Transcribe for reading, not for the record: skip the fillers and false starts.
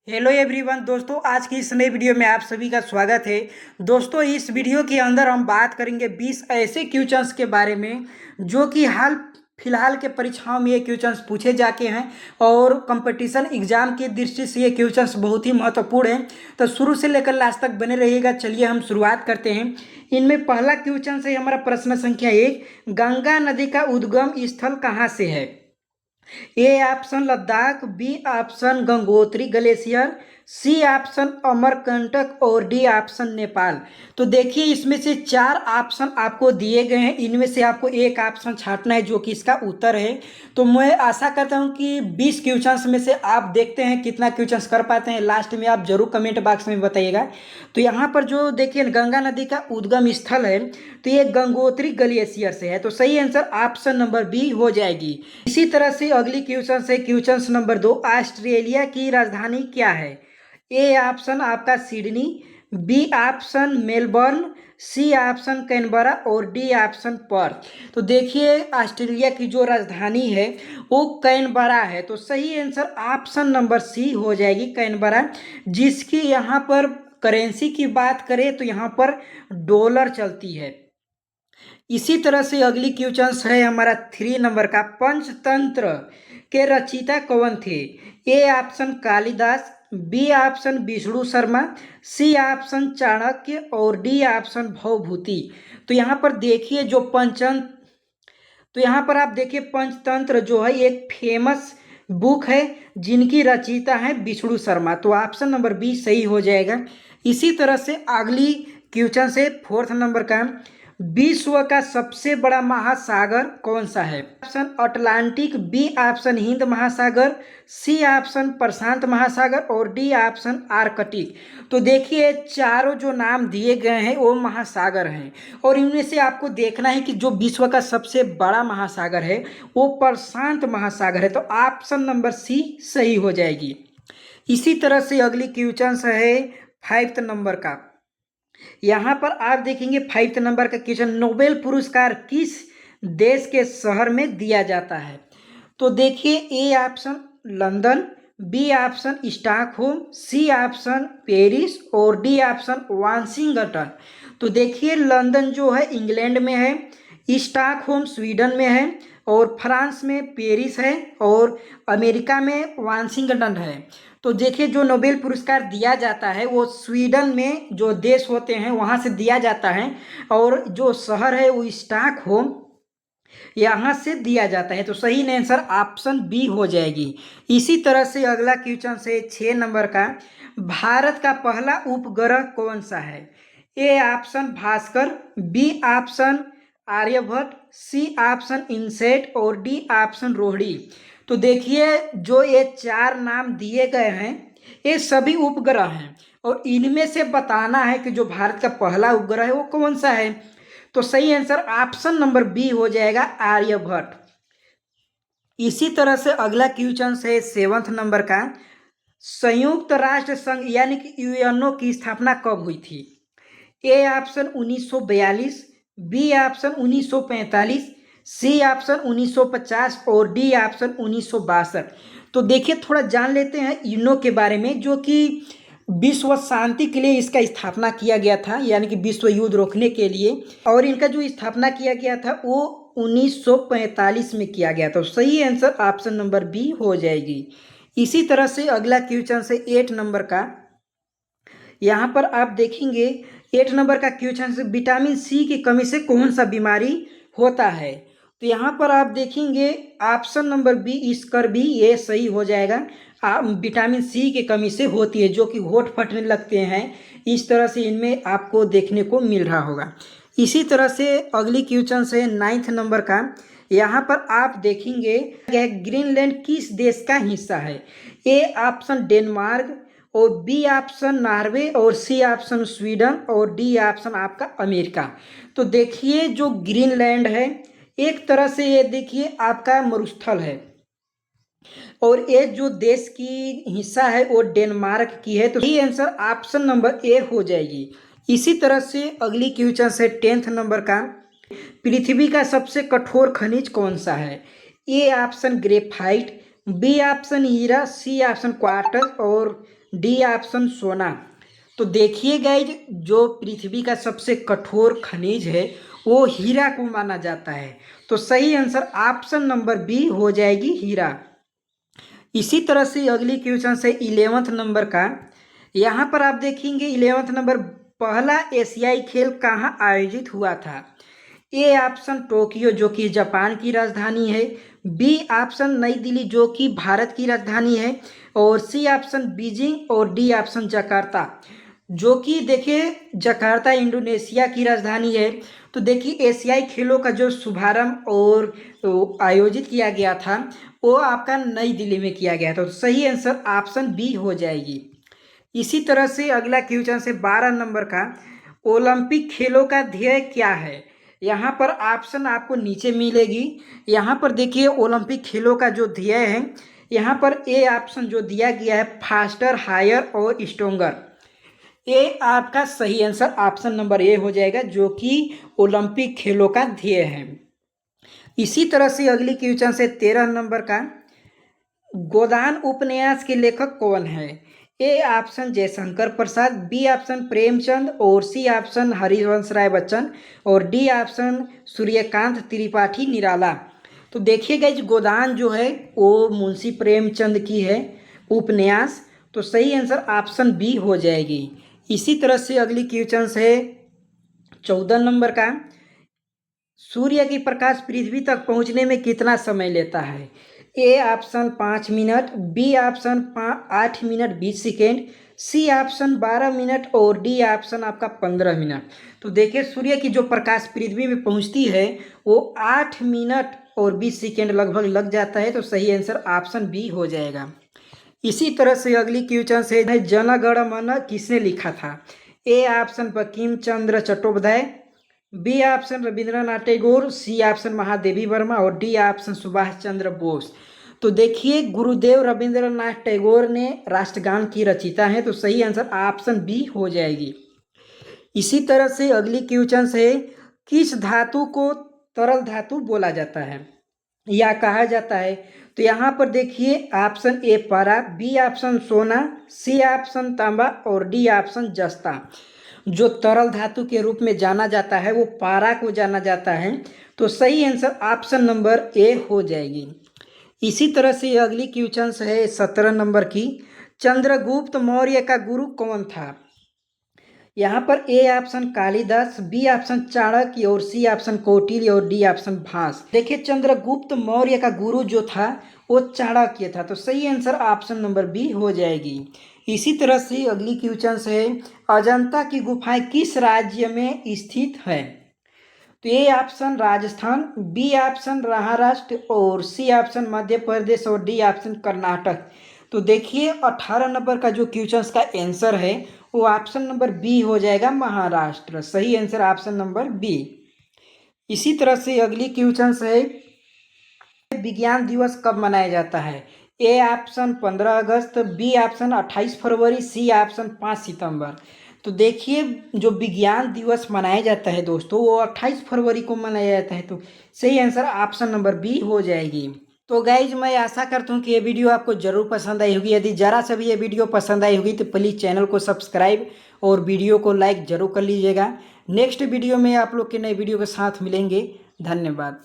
Hello everyone दोस्तों, आज की इस नई वीडियो में आप सभी का स्वागत है। दोस्तों, इस वीडियो के अंदर हम बात करेंगे 20 ऐसे क्वेश्चंस के बारे में जो कि हाल फिलहाल के परीक्षाओं में ये क्वेश्चंस पूछे जाके हैं और कंपटीशन एग्जाम की दृष्टि से ये क्वेश्चंस बहुत ही महत्वपूर्ण हैं। तो शुरू से लेकर लास्ट तक बने रहिएगा। चलिए हम शुरुआत करते हैं। इनमें पहला क्वेश्चन है हमारा प्रश्न संख्या 1, गंगा नदी का उद्गम स्थल कहाँ से है? A option Ladakh, B option Gangotri glacier, C option Amarkantak और डी ऑप्शन नेपाल। तो देखिए, इसमें से 4 ऑप्शन आपको दिए गए हैं। इनमें से आपको एक ऑप्शन छांटना है जो कि इसका उत्तर है। तो मैं आशा करता हूं कि 20 क्वेश्चंस में से आप देखते हैं कितना क्वेश्चंस कर पाते हैं। लास्ट में आप जरूर कमेंट बॉक्स में बताइएगा। तो यहाँ पर जो देखिए गंगा नदी का उद्गम स्थल है तो ये गंगोत्री ग्लेशियर से है। तो सही आंसर ऑप्शन नंबर बी हो जाएगी। इसी तरह से अगली क्वेश्चन है क्वेश्चन नंबर 2, ऑस्ट्रेलिया की राजधानी क्या है? ए ऑप्शन आपका Sydney, B option Melbourne, C option Canberra और डी ऑप्शन पर्थ। तो देखिए, ऑस्ट्रेलिया की जो राजधानी है वो कैनबरा है। तो सही आंसर ऑप्शन नंबर सी हो जाएगी, कैनबरा, जिसकी यहाँ पर करेंसी की बात करें तो यहाँ पर डॉलर चलती है। इसी तरह से अगली क्वेश्चन है हमारा 3 नंबर का, पंचतंत्र के रचयिता कौन थे? A option Kalidas, B option Vishnu Sharma, C option Chanakya और डी ऑप्शन भवभूति। तो यहाँ पर देखिए जो यहाँ पर आप देखिए पंचतंत्र जो है एक फेमस बुक है जिनकी रचयिता है विष्णु शर्मा। तो ऑप्शन नंबर बी सही हो जाएगा। इसी तरह से अगली क्वेश्चन से 4th नंबर का, विश्व का सबसे बड़ा महासागर कौन सा है? Option Atlantic, B option Hind महासागर, सी ऑप्शन प्रशांत महासागर और डी ऑप्शन आर्कटिक। तो देखिए, चारों जो नाम दिए गए हैं वो महासागर हैं और इनमें से आपको देखना है कि जो विश्व का सबसे बड़ा महासागर है वो प्रशांत महासागर है। तो ऑप्शन नंबर सी सही हो जाएगी। इसी तरह से अगली क्वेश्चन है 5th नंबर का। यहाँ पर आप देखेंगे 5th नंबर का क्वेश्चन, नोबेल पुरस्कार किस देश के शहर में दिया जाता है? तो देखिए, A option London, B option Stockholm, C option Paris और डी ऑप्शन वाशिंगटन। तो देखिए, लंदन जो है इंग्लैंड में है, स्टॉकहोम स्वीडन में है और फ्रांस में पेरिस है और अमेरिका में वाशिंगटन है। तो देखिए, जो नोबेल पुरस्कार दिया जाता है वो स्वीडन में जो देश होते हैं वहाँ से दिया जाता है और जो शहर है वो स्टॉकहोम यहाँ से दिया जाता है। तो सही आंसर ऑप्शन बी हो जाएगी। इसी तरह से अगला क्वेश्चन से 6 नंबर का, भारत का पहला उपग्रह कौन सा है? A option Bhaskar, B option Aryabhata, C option INSAT और डी ऑप्शन रोहिणी। तो देखिए, जो ये 4 नाम दिए गए हैं ये सभी उपग्रह हैं और इनमें से बताना है कि जो भारत का पहला उपग्रह है वो कौन सा है। तो सही आंसर ऑप्शन नंबर बी हो जाएगा, आर्यभट्ट। इसी तरह से अगला क्वेश्चन है 7th नंबर का, संयुक्त राष्ट्र संघ यानी कि यूएनओ की स्थापना कब हुई थी? A option 1942, B option 1945, C option 1950 और डी ऑप्शन 1962। तो देखिए, थोड़ा जान लेते हैं यूएनओ के बारे में, जो कि विश्व शांति के लिए इसका स्थापना किया गया था, यानी कि विश्व युद्ध रोकने के लिए। और इनका जो स्थापना किया गया था वो 1945 में किया गया। तो सही आंसर ऑप्शन नंबर बी हो जाएगी। इसी तरह से अगला क्वेश्चन है 8 नंबर का। यहाँ पर आप देखेंगे 8 नंबर का क्वेश्चन से, विटामिन सी की कमी से कौन सा बीमारी होता है? तो यहाँ पर आप देखेंगे ऑप्शन नंबर बी स्कर्वी, ये सही हो जाएगा। विटामिन सी की कमी से होती है, जो कि होंठ फटने लगते हैं, इस तरह से इनमें आपको देखने को मिल रहा होगा। इसी तरह से अगली क्वेश्चन है 9th नंबर का। यहाँ पर आप देखेंगे ग्रीनलैंड किस देश का हिस्सा है? ए ऑप्शन डेनमार्क और बी ऑप्शन नॉर्वे और सी ऑप्शन स्वीडन और डी ऑप्शन आपका अमेरिका। तो देखिए, जो ग्रीनलैंड है एक तरह से ये देखिए आपका मरुस्थल है और ये जो देश की हिस्सा है वो डेनमार्क की है। तो ये आंसर ऑप्शन नंबर ए हो जाएगी। इसी तरह से अगली क्वेश्चन है 10th नंबर का, पृथ्वी का सबसे कठोर खनिज कौन सा है? A option graphite, B option हीरा, सी ऑप्शन क्वार्टज और डी ऑप्शन सोना। तो देखिए गाइज, जो पृथ्वी का सबसे कठोर खनिज है वो हीरा को माना जाता है। तो सही आंसर ऑप्शन नंबर बी हो जाएगी हीरा। इसी तरह से अगली क्वेश्चन है 11th नंबर का। यहाँ पर आप देखेंगे 11th नंबर, पहला एशियाई खेल कहाँ आयोजित हुआ था। ए ऑप्शन टोक्यो जो कि जापान की राजधानी है, बी ऑप्शन नई दिल्ली जो कि भारत की राजधानी है, और सी ऑप्शन बीजिंग, और डी ऑप्शन जकार्ता जो कि देखिए जकार्ता इंडोनेशिया की राजधानी है। तो देखिए एशियाई खेलों का जो शुभारंभ और आयोजित किया गया था वो आपका नई दिल्ली में किया गया था। तो सही आंसर ऑप्शन बी हो जाएगी। इसी तरह से अगला क्वेश्चन से 12 नंबर का, ओलंपिक खेलों का ध्येय क्या है। यहाँ पर ऑप्शन आपको नीचे मिलेगी। यहाँ पर देखिए ओलंपिक खेलों का जो ध्येय है, यहाँ पर ए ऑप्शन जो दिया गया है फास्टर, हायर और स्ट्रोंगर। ए आपका सही आंसर ऑप्शन नंबर ए हो जाएगा जो कि ओलंपिक खेलों का ध्येय है। इसी तरह से अगली क्वेश्चन से 13 नंबर का, गोदान उपन्यास के लेखक कौन है। A option Jaishankar Prasad, B option Premchand, और सी ऑप्शन हरिवंश राय बच्चन, और डी ऑप्शन सूर्यकांत त्रिपाठी निराला। तो देखिएगा इस गोदान जो है वो मुंशी प्रेमचंद की है उपन्यास। तो सही आंसर ऑप्शन बी हो जाएगी। इसी तरह से अगली क्वेश्चन है 14 नंबर का, सूर्य की प्रकाश पृथ्वी तक पहुंचने में कितना समय लेता है। A option 5 minute, B option 8 minute 20 second, C option 12 minute, और डी ऑप्शन आपका 15 मिनट। तो देखिए सूर्य की जो प्रकाश पृथ्वी में पहुंचती है वो 8 मिनट और 20 सेकेंड लगभग लग जाता है। तो सही आंसर ऑप्शन बी हो जाएगा। इसी तरह से अगली क्वेश्चन है जन गण मन किसने लिखा था। A option Bankim Chandra Chattopadhyay, B option Rabindranath Tagore, C option Mahadevi Verma, और डी ऑप्शन सुभाष चंद्र बोस। तो देखिए गुरुदेव रविंद्रनाथ टैगोर ने राष्ट्रगान की रचयिता है। तो सही आंसर ऑप्शन बी हो जाएगी। इसी तरह से अगली क्वेश्चन है किस धातु को तरल धातु बोला जाता है या कहा जाता है। तो यहाँ पर देखिए ऑप्शन ए पारा, बी ऑप्शन सोना, सी ऑप्शन तांबा, और डी ऑप्शन जस्ता। जो तरल धातु के रूप में जाना जाता है वो पारा को जाना जाता है। तो सही आंसर ऑप्शन नंबर ए हो जाएगी। इसी तरह से अगली क्वेश्चन है 17 नंबर की, चंद्रगुप्त मौर्य का गुरु कौन था। यहाँ पर A option Kalidas, B option Chanakya, और सी ऑप्शन कौटिल्य, और डी ऑप्शन भास। देखिए चंद्रगुप्त मौर्य का गुरु जो था वो चाणक्य था। तो सही आंसर ऑप्शन नंबर बी हो जाएगी। इसी तरह से अगली क्वेश्चन है अजंता की गुफाएं किस राज्य में स्थित है। तो A option Rajasthan, B option Maharashtra, और सी ऑप्शन मध्य प्रदेश, और डी ऑप्शन कर्नाटक। तो देखिए 18 नंबर का जो क्वेश्चन का आंसर है वो ऑप्शन नंबर बी हो जाएगा, महाराष्ट्र। सही आंसर ऑप्शन नंबर बी। इसी तरह से अगली क्वेश्चन है विज्ञान दिवस कब मनाया जाता है। ए ऑप्शन 15 अगस्त, बी ऑप्शन 28 फरवरी, सी ऑप्शन 5 सितंबर। तो देखिए जो विज्ञान दिवस मनाया जाता है दोस्तों वो 28 फरवरी को मनाया जाता है। तो सही आंसर ऑप्शन नंबर बी हो जाएगी। तो गाइज मैं आशा करता हूँ कि ये वीडियो आपको ज़रूर पसंद आई होगी। यदि ज़रा सा भी ये वीडियो पसंद आई होगी तो प्लीज़ चैनल को सब्सक्राइब और वीडियो को लाइक ज़रूर कर लीजिएगा। नेक्स्ट वीडियो में आप लोग के नए वीडियो के साथ मिलेंगे। धन्यवाद।